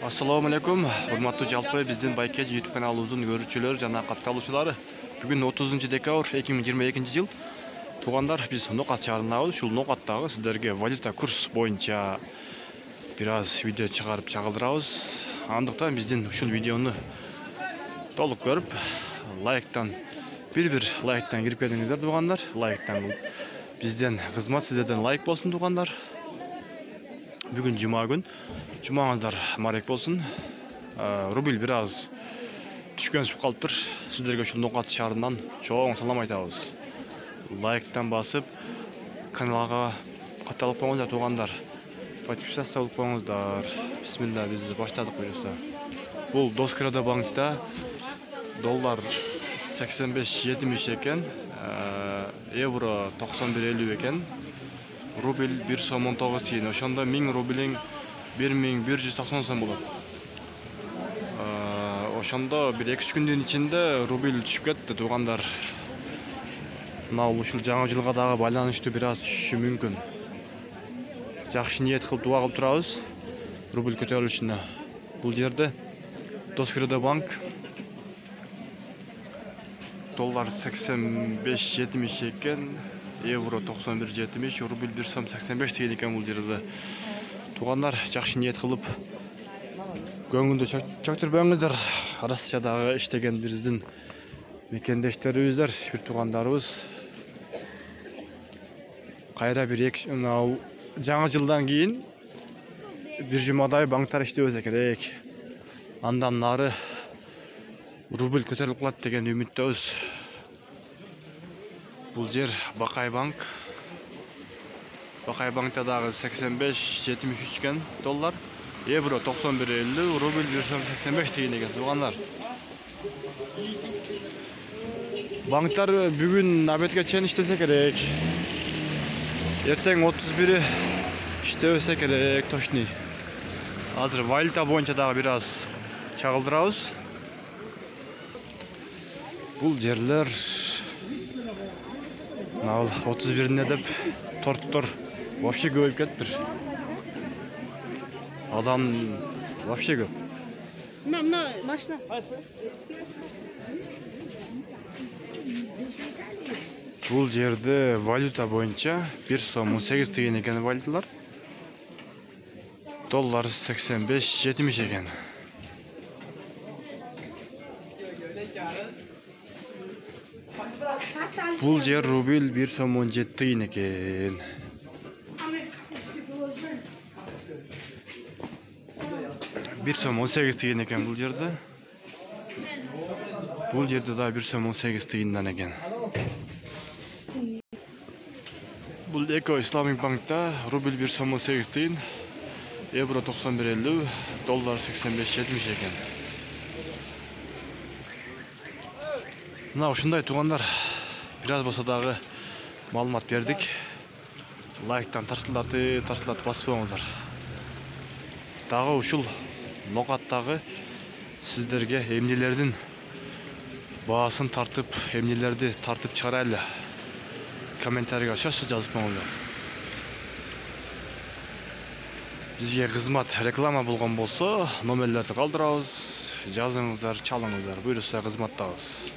Assalamu alaikum. Урматтуу жалпы биздин Байке YouTube каналыбыздын көрүүчүлөрү жана катталуучулары. Бүгүн 30 декабрь 2022 жыл. Туугандар, биз Нокат шаарындабыз. Ушул Нокаттагы сиздерге валюта курс боюнча бир аз видео чыгарып чагылдырабыз. Андыктан биздин ушул видеону толук көрүп, лайктан бир лайктан кирип келиңиздер туугандар. Лайктан бизден кызмат, сиздерден лайк болсун туугандар. Бүгүн жума күн. Жумаңыздар марек болсун. Рубль бир аз түшкөнсүп калыптыр. Сиздерге ушул Нокат шаарынан чоң салам айтабыз. Лайктан басып, каналга катталып коюңуздар туугандар. Подписаться болуп коюңуздар. Бисмилла, биз баштадык буюрса. Бул Доскрада банкта доллар 85-70 экен, евро 91-50 экен. Рубль 1 сом 19 тиен. Ошондо 1000 рублиң 1190 сом болот. Ошондо 1-2 күндүн ичинде рубль түшүп кетти туугандар. Мына ушул жаңы жылга дагы байланыштуу бир аз түшүшү мүмкүн. Жакшы ниет кылып дуа кылып турабыз. Рубль көтөрүлүшүнө. Бул жерде Доскрада банк доллар 85-70 экен. Евро 91-70, рубль 1 сом 85 тиен экен бул жерде. Туугандар, жакшы ниет кылып көңүлдү чөктүрбөңүздөр. Арасыча дагы иштеген биздин мекендештерибиздер, бир туугандарыбыз. Кайра бир жаңы жылдан кийин бир жумадай банктар иштебесе керек. Андан нары рубль көтөрүлүп калат деген үмүттөбүз. Бул жер Бакай банк. Бакай банкта дагы 85-73 экен доллар. Евро 91-50, рубль 1 сом 85 тиен экен туугандар. Банктар бүгүн абетке чейин иштесе керек. Эртең 31 иштебесе керек, точный. Азыр валюта боюнча дагы бир аз чагылдырабыз. Бул жерлер 31-не деп торттор вообще көбөйүп кетиптир. Адам вообще көп. Мына машина. Бул жерде валюта боюнча 1 сом 18 тиен экен валюталар. Доллар 85-70 экен. Бул жер рубль 1 сом 17 тиен экен. Bir som 18 тиен экен бул жерде. Бул жерде да 1 сом 18 тиендан экен. Бул Эко Исламик банкта рубль 1 сом 18 тиен, евро 91-50, доллар 85-70 экен. Мына ушундай туугандар, бир аз болсо дагы маалымат бердик. Лайктан тартылат басып коюңуздар. Дагы ушул Нокаттагы сиздерге эмнелердин баасын тартып, эмнелерди тартып чыгарайлы. Комментарийга сөзсүз жазып коюңуздар. Бизге кызмат реклама болгон болсо, номерлерди калдырабыз, жазыңыздар, чалыңыздар, буйруса кызматтабыз.